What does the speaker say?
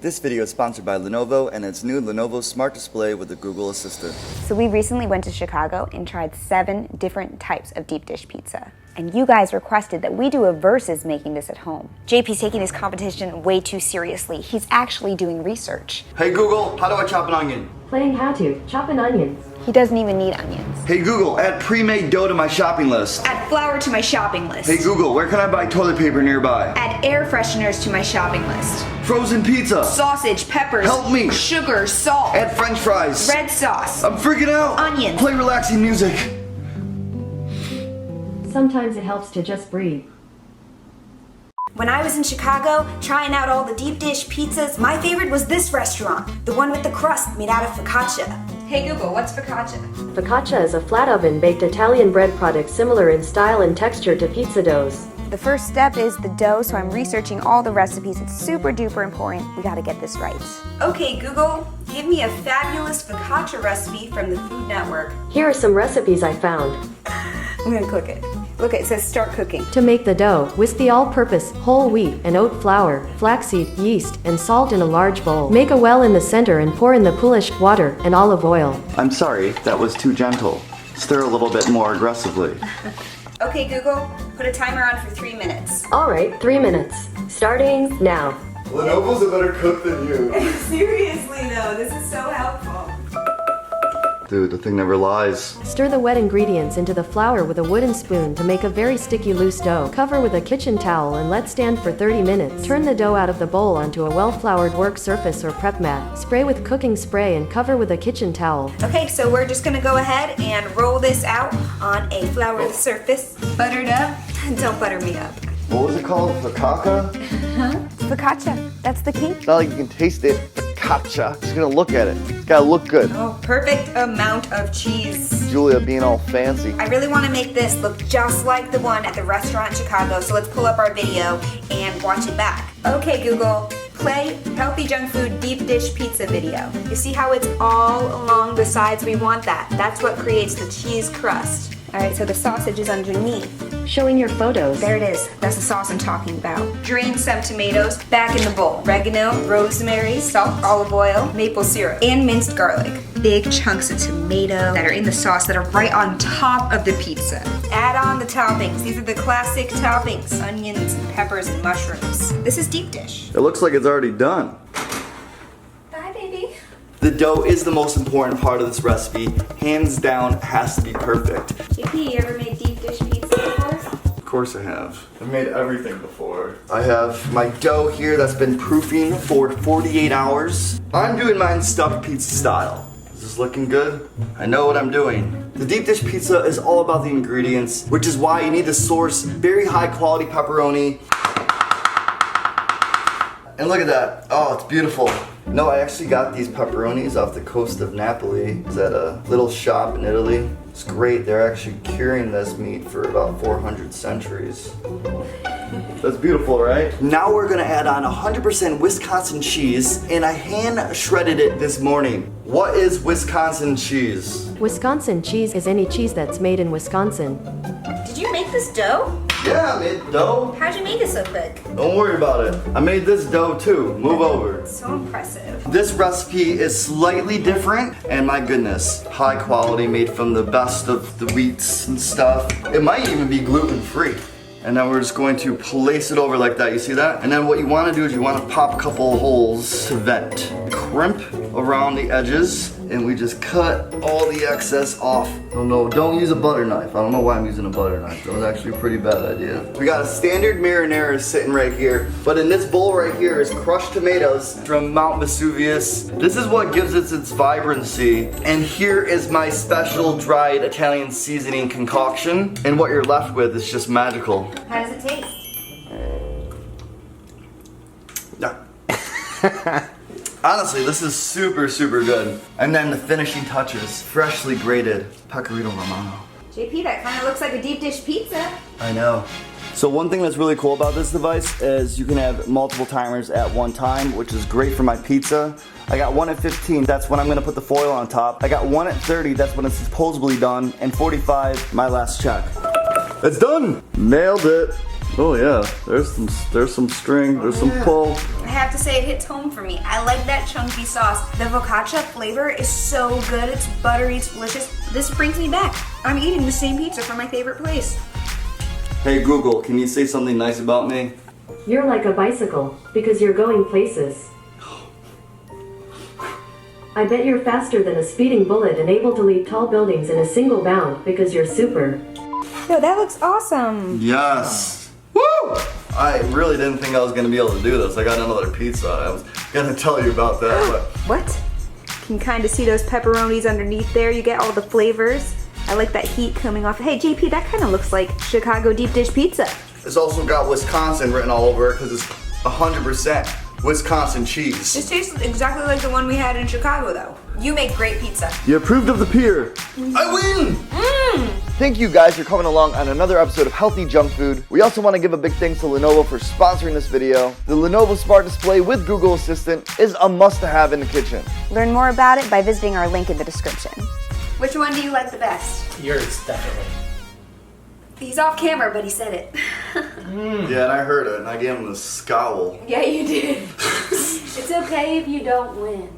This video is sponsored by Lenovo and its new Lenovo Smart Display with the Google Assistant. So we recently went to Chicago and tried 7 different types of deep dish pizza. And you guys requested that we do a versus making this at home. JP's taking this competition way too seriously. He's actually doing research. Hey Google, how do I chop an onion? Playing how to. Chop an onion. He doesn't even need onions. Hey Google, add pre-made dough to my shopping list. Add flour to my shopping list. Hey Google, where can I buy toilet paper nearby? Add air fresheners to my shopping list. Frozen pizza. Sausage, peppers. Help me. Sugar, salt. Add French fries. Red sauce. I'm freaking out. Onions. Play relaxing music. Sometimes it helps to just breathe. When I was in Chicago, trying out all the deep dish pizzas, my favorite was this restaurant, the one with the crust made out of focaccia. Hey Google, what's focaccia? Focaccia is a flat oven baked Italian bread product similar in style and texture to pizza doughs. The first step is the dough, so I'm researching all the recipes. It's super duper important. We gotta get this right. Okay Google, give me a fabulous focaccia recipe from the Food Network. Here are some recipes I found. I'm gonna click it. Look, it says start cooking. To make the dough, whisk the all-purpose, whole wheat and oat flour, flaxseed, yeast, and salt in a large bowl. Make a well in the center and pour in the poolish water and olive oil. I'm sorry, that was too gentle. Stir a little bit more aggressively. Okay Google, put a timer on for 3 minutes. Alright, 3 minutes. Starting now. Lenovo's a better cook than you. Seriously though, this is so helpful. Dude, the thing never lies. Stir the wet ingredients into the flour with a wooden spoon to make a very sticky loose dough. Cover with a kitchen towel and let stand for 30 minutes. Turn the dough out of the bowl onto a well-floured work surface or prep mat. Spray with cooking spray and cover with a kitchen towel. Okay, so we're just gonna go ahead and roll this out on a floured surface. Buttered up. Don't butter me up. What was it called? Focaccia? Focaccia, that's the key. It's not like you can taste it. Focaccia. Just gonna look at it. It's gotta look good. Oh, perfect amount of cheese. Julia being all fancy. I really want to make this look just like the one at the restaurant in Chicago, so let's pull up our video and watch it back. Okay, Google, play Healthy Junk Food Deep Dish Pizza video. You see how it's all along the sides? We want that. That's what creates the cheese crust. All right, so the sausage is underneath. Showing your photos. There it is. That's the sauce I'm talking about. Drain some tomatoes back in the bowl. Oregano, rosemary, salt, olive oil, maple syrup, and minced garlic. Big chunks of tomato that are in the sauce that are right on top of the pizza. Add on the toppings. These are the classic toppings. Onions and peppers and mushrooms. This is deep dish. It looks like it's already done. Bye, baby. The dough is the most important part of this recipe. Hands down, it has to be perfect. JP, you ever made deep dish pizza before? Of course I have. I've made everything before. I have my dough here that's been proofing for 48 hours. I'm doing mine stuffed pizza style. Is this looking good? I know what I'm doing. The deep dish pizza is all about the ingredients, which is why you need to source very high quality pepperoni. And look at that. Oh, it's beautiful. No, I actually got these pepperonis off the coast of Napoli. It's at a little shop in Italy. It's great. They're actually curing this meat for about 400 centuries. That's beautiful, right? Now we're gonna add on 100% Wisconsin cheese, and I hand shredded it this morning. What is Wisconsin cheese? Wisconsin cheese is any cheese that's made in Wisconsin. Did you make this dough? Yeah, I made dough. How'd you make it so quick? Don't worry about it. I made this dough too. Move over. So impressive. This recipe is slightly different, and my goodness, high quality, made from the best of the wheats and stuff. It might even be gluten-free. And then we're just going to place it over like that, you see that? And then what you want to do is you want to pop a couple holes to vent. Crimp around the edges, and we just cut all the excess off. Oh no, don't use a butter knife. I don't know why I'm using a butter knife. That was actually a pretty bad idea. We got a standard marinara sitting right here, but in this bowl right here is crushed tomatoes from Mount Vesuvius. This is what gives it its vibrancy. And here is my special dried Italian seasoning concoction. And what you're left with is just magical. How does it taste? Honestly, this is super, super good. And then the finishing touches, freshly grated pecorino romano. JP, that kind of looks like a deep dish pizza. I know. So one thing that's really cool about this device is you can have multiple timers at one time, which is great for my pizza. I got one at 15, that's when I'm gonna put the foil on top. I got one at 30, that's when it's supposedly done, and 45, my last check. It's done! Nailed it. Oh yeah, there's some string, there's some pull. I have to say it hits home for me. I like that chunky sauce. The focaccia flavor is so good. It's buttery, it's delicious. This brings me back. I'm eating the same pizza from my favorite place. Hey Google, can you say something nice about me? You're like a bicycle, because you're going places. I bet you're faster than a speeding bullet and able to leap tall buildings in a single bound, because you're super. Yo, that looks awesome. Yes. Woo! I really didn't think I was gonna be able to do this. I got another pizza. I was gonna tell you about that, but What? Can kind of see those pepperonis underneath there. You get all the flavors. I like that heat coming off. Hey, JP, that kind of looks like Chicago deep dish pizza. it's also got Wisconsin written all over it because it's 100% Wisconsin cheese. This tastes exactly like the one we had in Chicago, though. You make great pizza. You approved of the peer. I win! Thank you guys for coming along on another episode of Healthy Junk Food. We also want to give a big thanks to Lenovo for sponsoring this video. The Lenovo Smart Display with Google Assistant is a must-have in the kitchen. Learn more about it by visiting our link in the description. Which one do you like the best? Yours, definitely. He's off camera, but he said it. Yeah, and I heard it, and I gave him the scowl. Yeah, you did. It's okay if you don't win.